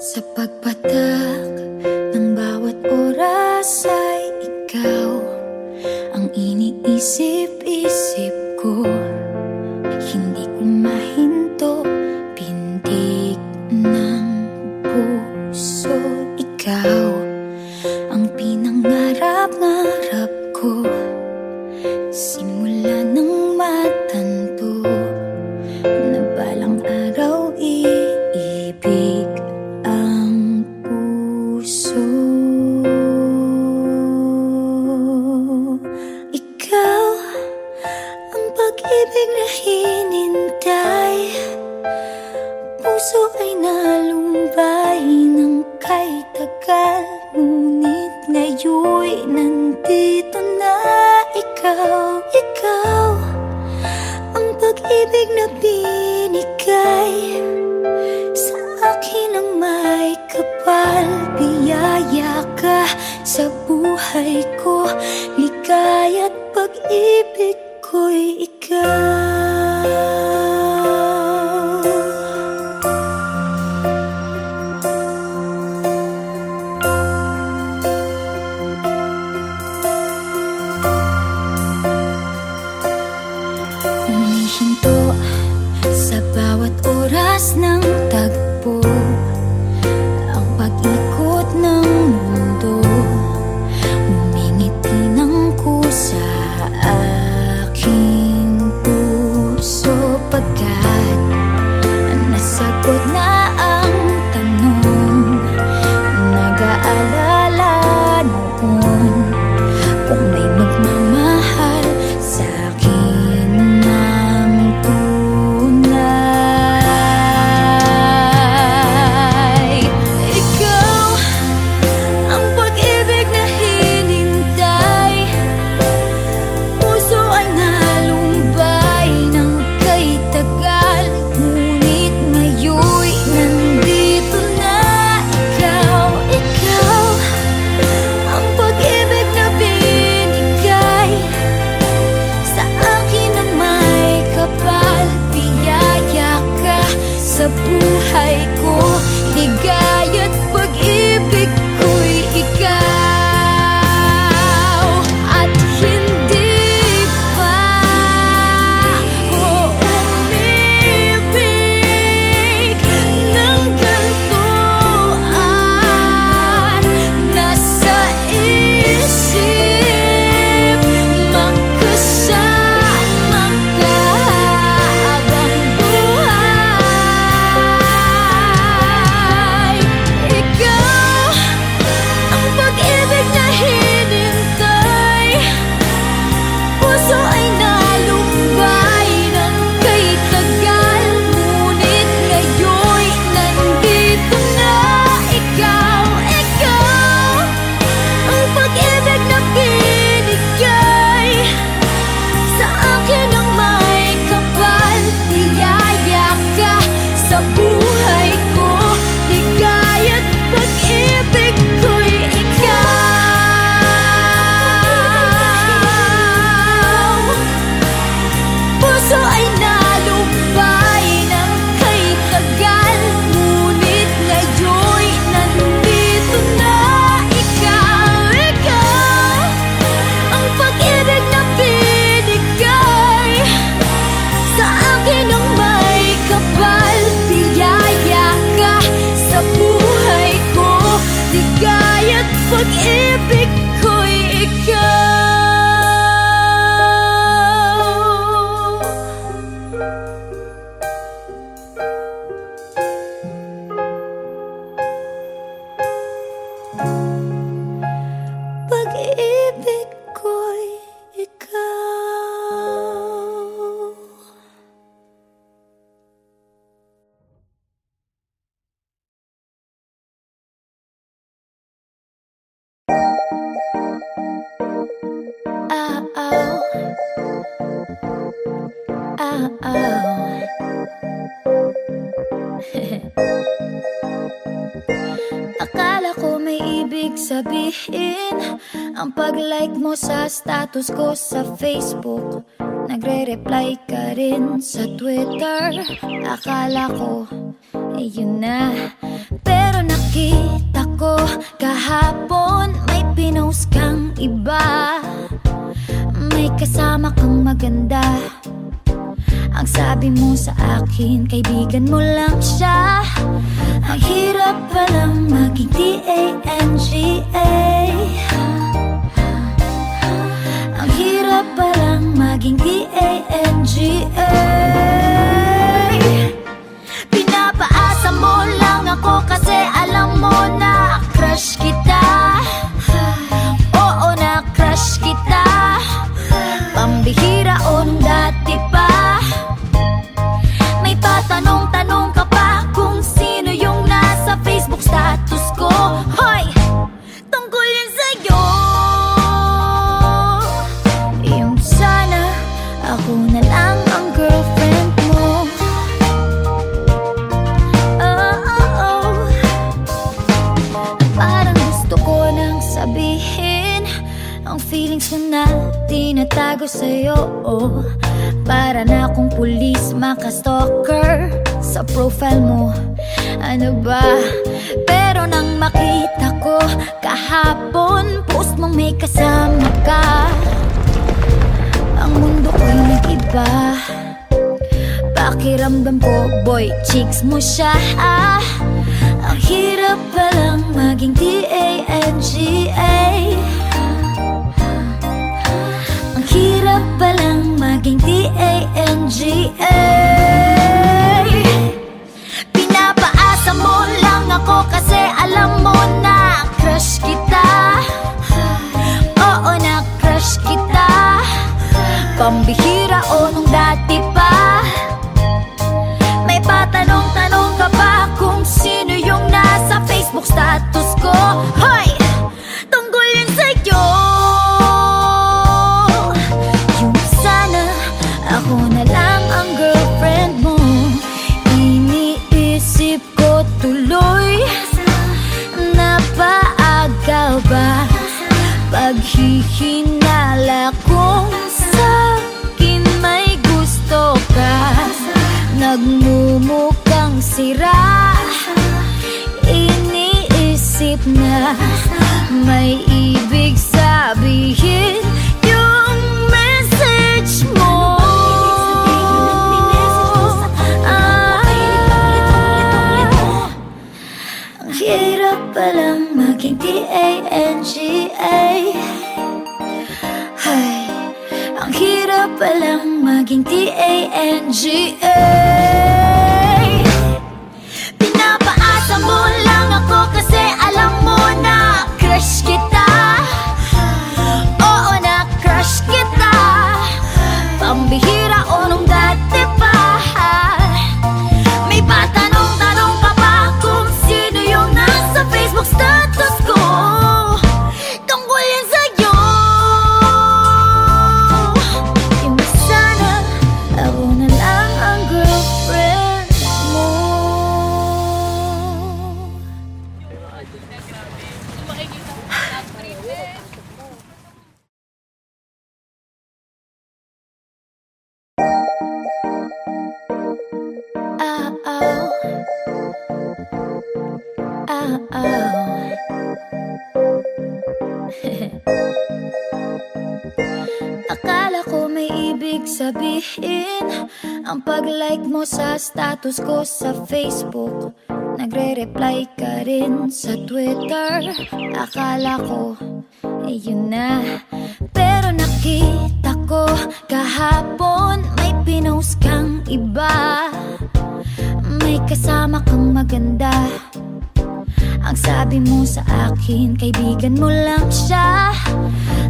Sa pagpatak ng bawat oras ay ikaw ang iniisip-isip ko. Hindi ko mahinto, pintig ng puso. Ikaw ang pinangarap-ngarap ko, simula ng matanto na balang araw iibig ang puso. Ikaw ang pag-ibig na hinintay, puso ay nalumbay ng kay tagal, ngunit ngayon'y nandito na ikaw. Ikaw ang pag-ibig na binigay sa akin ang may kapal. Biyaya ka sa buhay ko, ligaya't pag-ibig ko'y ikaw. Humihinto sa bawat oras ng tagpo, ang pag-ikot ng mundo, umingiti ng kusa aking puso. Pagkat nasagot na ang tanong, nag-aalala noon kung may magmamahal sa akin ng tunay. Ikaw ang pag-ibig na hinintay, puso ay nalumbay ng kay tagal, ngunit ngayon'y nandito na ikaw. Ikaw ang pag-ibig na binigay sa akin ang may kapal. Biyaya ka sa buhay ko, ligaya't pag-ibig ko'y ikaw. At hindi pa ako umibig ng gantuan. Nasa isip magkasama ka habang buhay. Ikaw ang pag-ibig na hinintay, puso ay nalumbay ng kay tagal, ngunit ngayon'y nandito na ikaw. Ikaw ang pag-ibig na binigay sa akin ang may kapal. Biyaya ka sa buhay ko, ligaya't pag-ibig ko'y ikaw. Puso ay nalumbay ng kay tagal, ngunit ngayon'y nandito na ikaw. Ikaw ang pag-ibig na binigay sa akin ang may kapal. Biyaya ka sa buhay ko, ligaya't pag-ibig ko'y ikaw. Pag-ibig ko'y ikaw. Akala ko may ibig sabihin ang pag-like mo sa status ko sa Facebook. Nagre-reply ka rin sa Twitter. Akala ko yun na. Pero nakita ko kahapon may pinost kang iba, may kasama kang maganda. Ang sabi mo sa akin, kaibigan mo lang siya. Ang hirap palang maging D-A-N-G-A. Ang hirap palang maging D-A-N-G-A. Pinapaasa mo lang ako kasi alam mo na crush kita. Oo, na crush kita. Pambihira o nung dati pa. May patanong-tanong ka pa kung sino yung nasa Facebook status ko. Hoy! Tungkol yun sa'yo. Yung sana ako na lang ang girlfriend mo. Parang gusto ko nang sabihin ang feelings ko na tinatago sa'yo. Para na akong pulis maka-stalker sa profile mo. Ano ba? Pero nang makita ko kahapon post mong may kasama ka, ang mundo ko'y nag-iba. Pakiramdam ko, boy, chicks mo siya. Ang hirap palang maging D-A-N-G-A. Ang hirap palang maging D-A-N-G-A. Pinapaasa mo lang ako kasi alam mo na crush kita. Oo, na crush kita. Pambihira o nung dati pa. May patanong-tanong ka pa kung sino yung nasa Facebook status ko. Hoy! Tungkol yun sa'yo. Yung sana ako na lang ang girlfriend mo. Iniisip ko tuloy, napaaga ba paghihinala kung sa'kin may gusto ka. Nagmumukhang sira, iniisip na may ibig sabihin yung message mo. Ang hirap palang maging D-A-N-G-A. Ay, ang hirap palang maging D-A-N-G-A. Pinapaasa mo lang ako kasi alam mo na crush kita. Oo, na crush kita. Pambihira o nung dati pa. May patanong-tanong ka pa kung sino yung nasa Facebook status ko. Tungkol yan sa'yo. Yung sana ako na lang ang girlfriend mo. Akala ko may ibig sabihin ang pag-like mo sa status ko sa Facebook. Nagre-reply ka rin sa Twitter. Akala ko, yun na. Pero nakita ko kahapon may pinost kang iba, may kasama kang maganda. Ang sabi mo sa akin, kaibigan mo lang siya.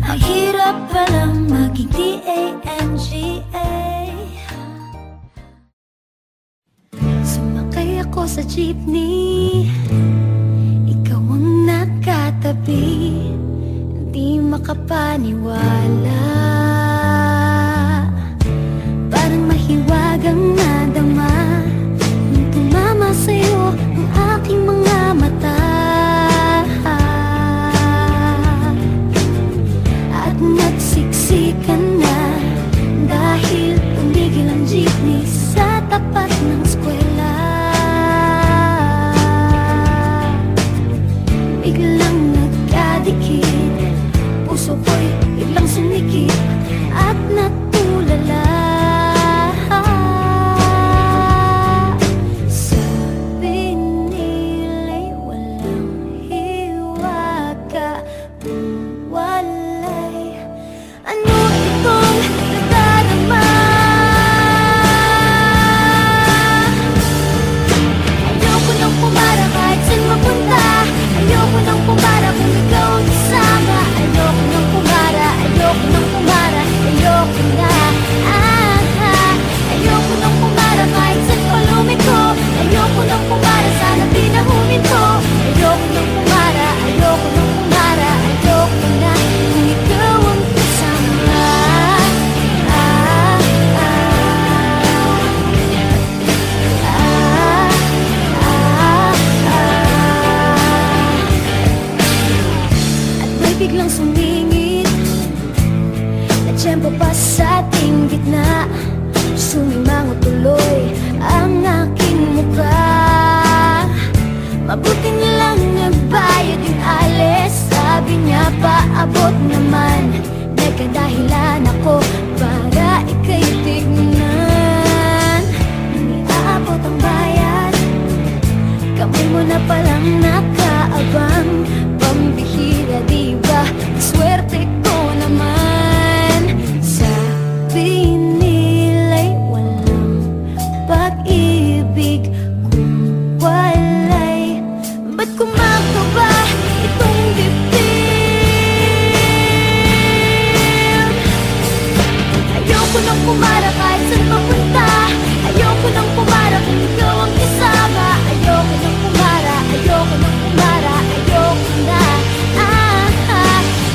Ang hirap palang maging D-A-N-G-A. Sumakay ako sa jeepney, ikaw ang nakatabi. Hindi makapaniwala, parang mahiwagang nadama nung tumama sa'yo ang aking mga mata. At nagsiksikan na dahil tumigil ang jeepney sa tapat ng eskwela. Mabuti na lang nagbayad yung alis. Sabi niya paabot naman, nagkadahilan ako para ika'y tignan. Nung iaabot ang bayad, kamay mo na palang nakaabang. Pambihira diba, swerte ko naman. Sabi nila'y walang pag-ibig kung walay. Ba't kumakaba itong dibdib? Ayoko nang pumara kahit saan mapunta. Ayoko nang pumara kung ikaw ang kasama. Ayoko nang pumara, ayoko nang pumara, ayoko na.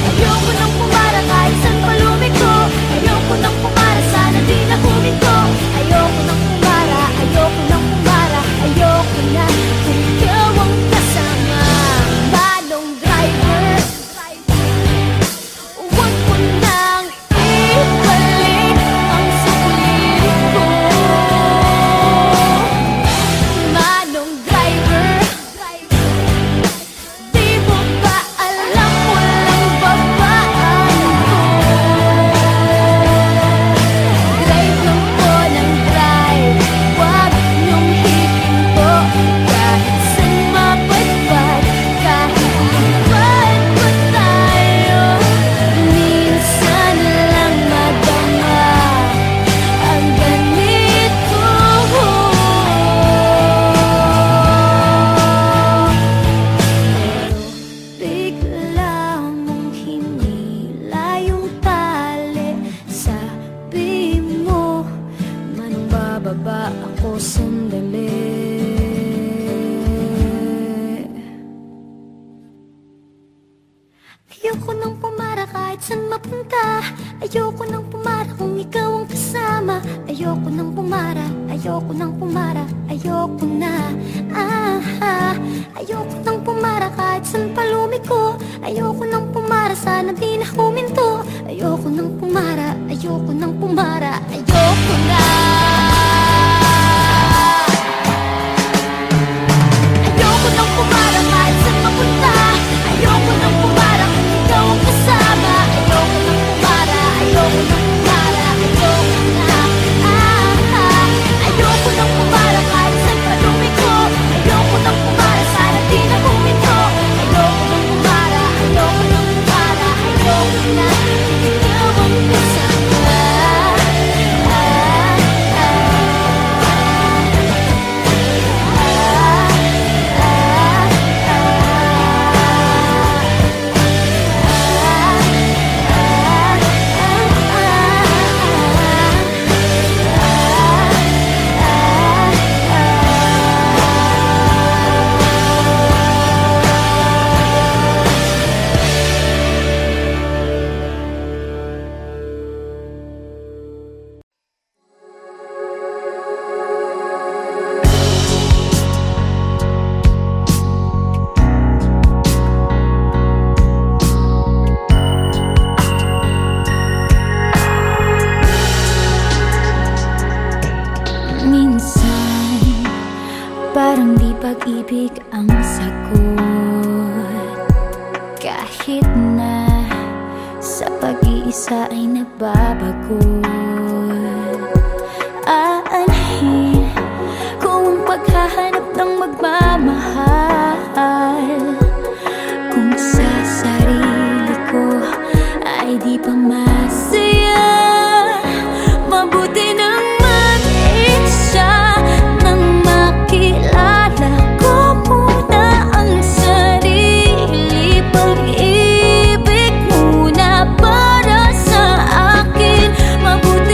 Ayoko nang pumara kahit saan palumiko. Ayoko nang pumara, sana di na huminto. Ayoko nang pumara, ayoko nang pumara, ayoko na. Kung ikaw ang kasama, manong driver, huwag mo nang ibalik ang sulit ko. Manong driver, di mo ba alam walang babaan ko? Drive lang po ng drive, huwag niyong hihinto. Kahit saan mapadpad, kahit lipad pa tayo, minsan lang madama ang ganito. Bigla mong hinila yung tali. Sabi mo, manong bababa ako sandali. Ayoko nang pumara kahit saan mapunta. Ayoko nang pumara kung ikaw ang kasama. Ayoko nang pumara, ayoko nang pumara, ayoko na. Ayoko nang pumara kahit saan palumiko. Ayoko nang pumara, sana di na huminto. Ayoko nang pumara, ayoko nang pumara, ayoko na. Ayoko nang pumara kahit saan mapunta. Ayoko nang pumara kung ikaw ang kasama. Ayoko nang pumara, ayoko nang pumara, ayoko na. Ayoko nang pumara kahit saan palumiko. Ayoko nang pumara, sana di na huminto. Ayoko nang pumara, ayoko nang pumara, ayoko na. Ikaw ang kasama. Minsan, parang di pag-ibig ang sagot. Kahit na sa pag-iisa ay nababagot. Aanhin ko ang paghahanap ng magmamahal. Kung sa sarili ko ay di pa masaya, mabuti nang mag-isa nang makilala ko muna ang sarili. Pag-ibig muna para sa akin, mabuti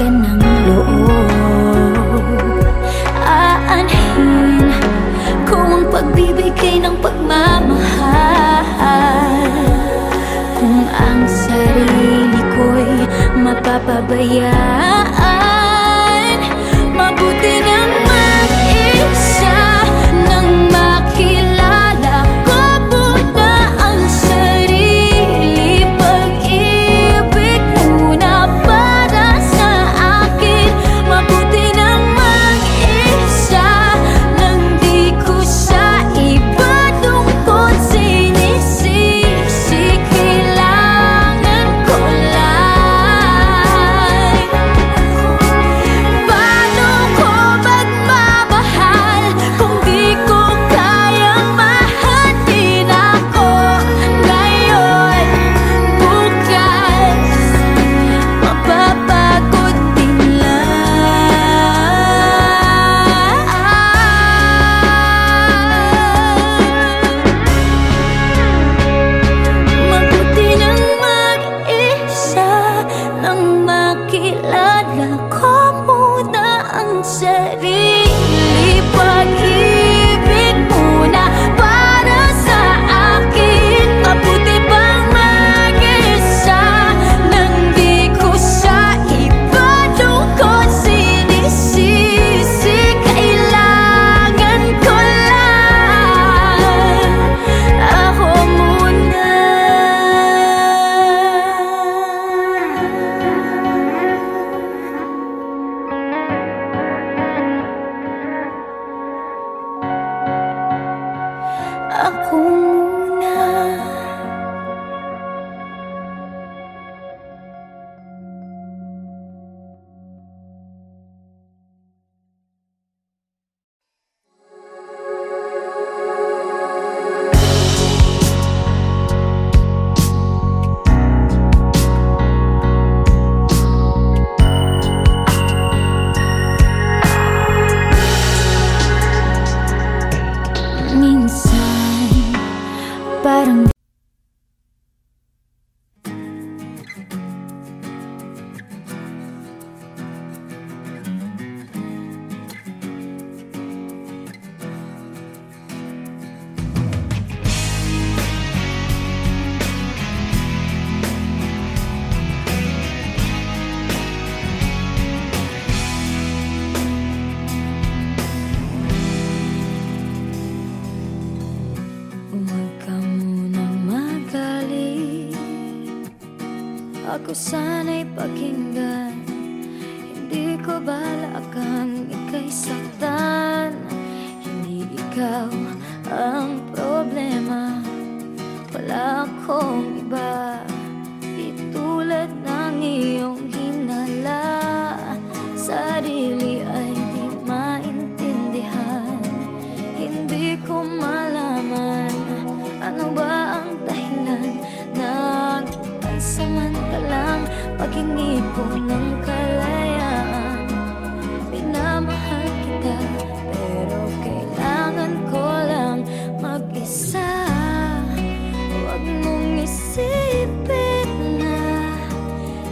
ka ng loob. Aanhin ko ang pagbibigay ng pagmamahal, kung ang sarili ko'y mapapabayaan. Mabuti nang mag-isa nang makilala ko muna ang sarili. Pag-ibig muna para sa akin. Mabuti nang mag-isa nang di ko sa iba tungkol sinisisi. Kailangan ko lang. Paano ko magmamahal kung di ko kayang mahalin ako ngayon? Bukas mapapagod din lang. Mabuti nang mag-isa nang makilala ko muna ang sarili. Pag-ibig muna para sa akin. Mabuti bang mag-isa nang di ko sa iba tungkol sinisisi. Kailangan ko lang ako muna. Ako muna. Minsan parang huwag ka munang magalit. Ako sana'y pakinggan. Hindi ko balakang ika'y saktan. Hindi ikaw ang problema. Wala akong iba, di tulad ng iyong hinala. Sarili ay di maintindihan. Hindi ko malaman ano ba ang dahilan ng pansamantalang paghingi ko ng kalayaan. Minamahal kita pero kailangan ko lang mag-isa. Huwag mong isipin na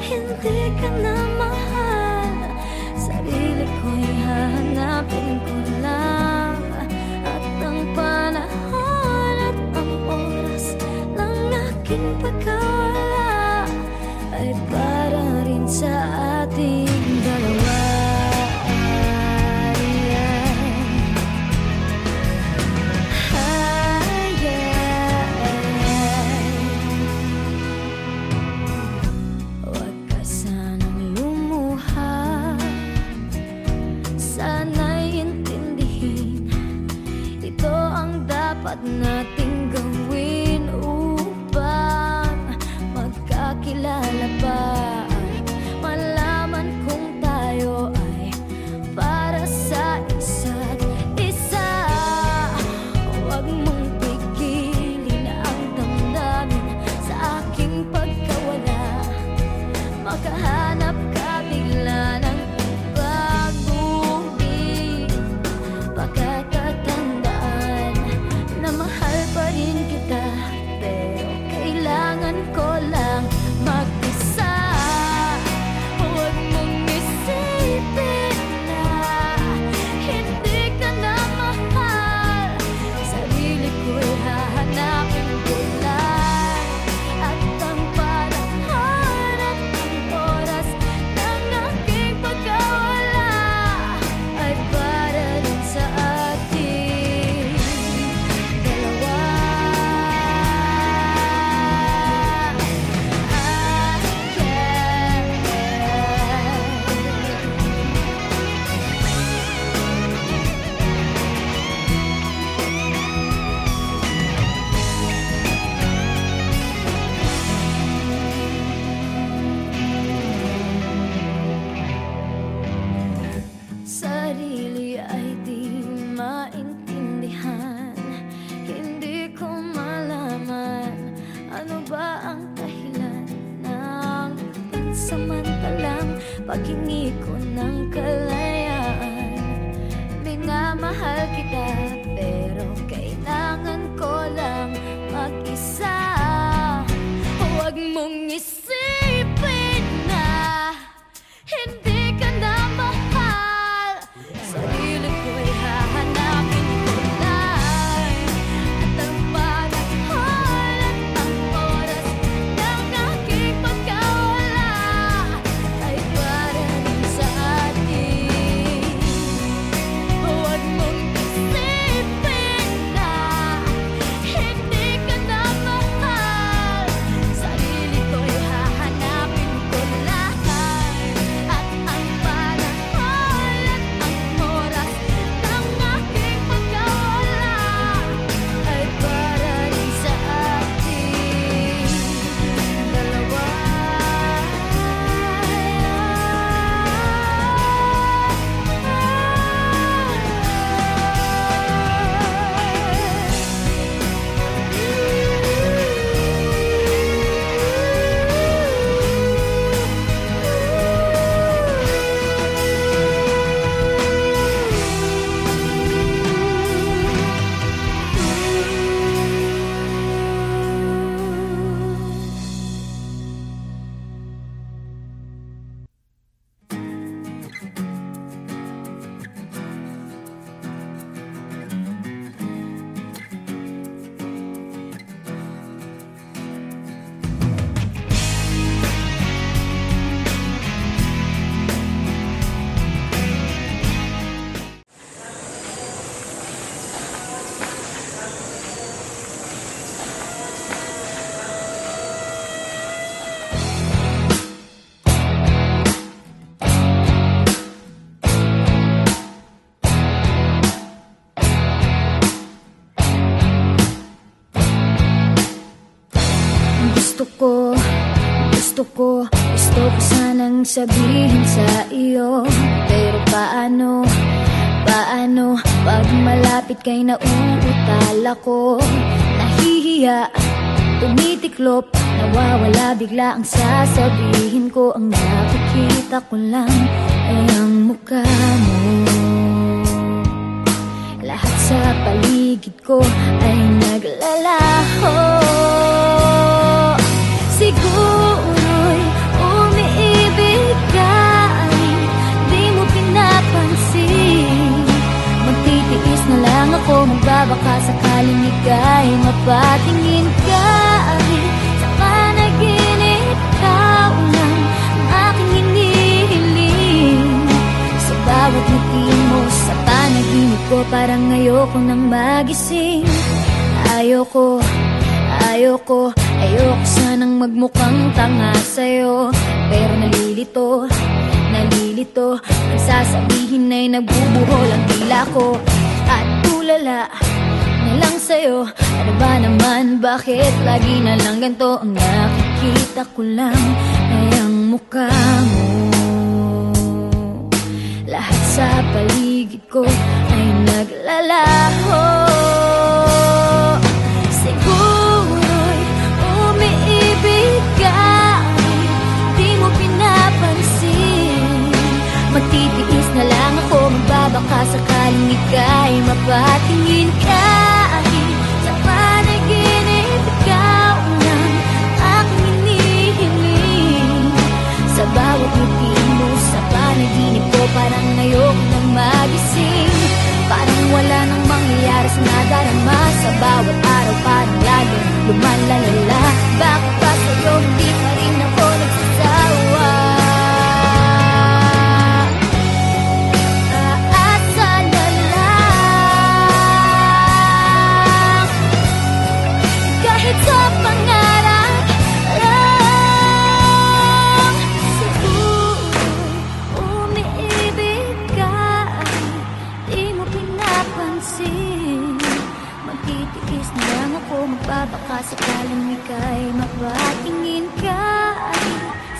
hindi ka na mahal. Sarili ko'y hahanapin ko lang. At ang panahon at ang oras ng aking pagkawala ay para rin sa ating dalawa. Huwag ka sanang lumuha. Sana'y intindihin, ito ang dapat nating gawin upang magkakilala pa at malaman kung tayo ay para sa isa't isa. Huwag mong pigilin ang damdamin sa aking pagkawala. Makahanap ka bigla ng iba, ngunit pagkatatandaan na mahal pa rin kita. Pero kailangan ko lang mag-isa. Huwag mong isipin pansamantalang paghingi ko ng kalayaan. Minamahal kita pero kailangan ko lang mag-isa. Huwag mong isipin na hindi ka na mahal. Sarili ko'y hahanapin ko lang. At ang panahon at ang oras ng aking pagkawala ay para rin sa atin. Huwag mong isipin na hindi ka na mahal. Sarili ko'y hahanapin ko lang. At ang panahon at ang oras ng aking pagkawala ay para rin sa ating dalawa. Gusto ko sanang sabihin sa iyo, pero paano pag malapit kay nauutal ako? Nahihiya, tumitiklop, nawawala bigla ang sasabihin ko. Ang nakikita ko lang ay ang mukha mo. Lahat sa paligid ko ay naglalaho. Siguro'y umiibig ka, di mo pinapansin. Magtitiis na lang ako, magbabaka sakaling ika'y mapatingin ka. Sa panaginip, ikaw lang ang aking hinihiling. Sa bawat ngiti mo sa panaginip ko, parang ayoko nang magising. Ayoko sanang magmukhang tanga sa'yo, pero nalilito nagsasabihin ay nagbubuhol ang dila ko. At tulala na lang sa'yo, ano ba naman, bakit lagi na lang ganito? Ang nakikita ko lang ay ang mukha mo. Lahat sa paligid ko ay naglalaho. Siguro'y umiibig ka, di mo pinapansin. Magtitiis na lang ako, magbabaka sakaling ika'y mapatingin ka. Sa panaginip, ikaw lang aking hinihiling. Sa bawat ngiti mo sa panaginip ko, parang ayoko nang magising. Parang wala nang mangyayari sa nadarama. Sa bawat araw parang laging lumalalala. Bakit ba sa'yo hindi pa rin ako nagsasawa? Aasa na lang, kahit sa pangarap lang. Siguro umiibig ka, di mo pinapansin. Magtitiis na lang ako, magbabaka sakaling ika'y mapatingin ka.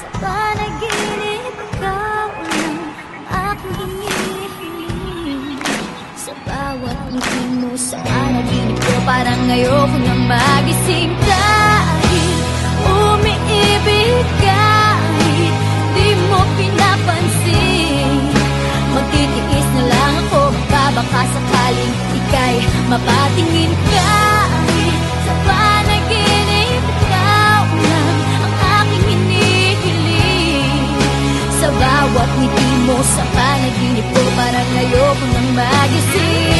Sa panaginip, ikaw lang ang aking hinihiling. Sa bawat ngiti mo sa panaginip ko, parang ayoko nang magising. Dahil umiibig ka, bawat ngiti mo sa panaginip ko, parang ayoko nang magising.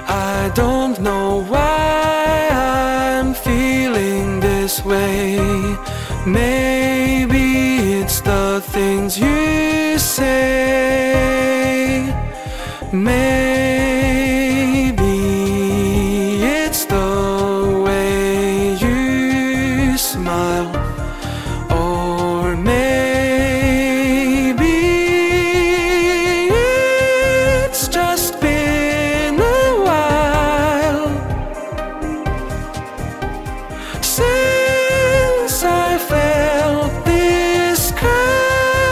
I don't know why I'm feeling this way. Maybe it's the things you say. Maybe it's the way you smile. Or maybe it's just been a while since I felt this kind.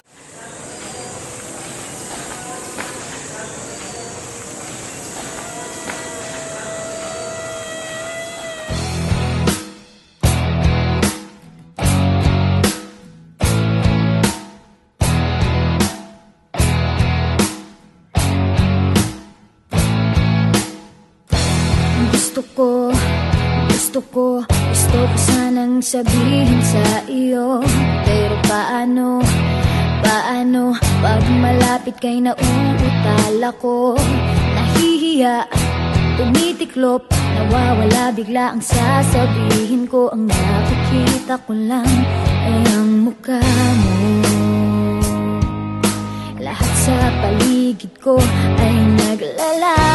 Gusto ko sanang sabihin sa iyo, pero paano pag malapit kay nauutal ako. Nahihiya, tumitiklop, nawawala bigla ang sasabihin ko. Ang nakikita ko lang ay ang mukha mo. Lahat sa paligid ko ay naglalaki.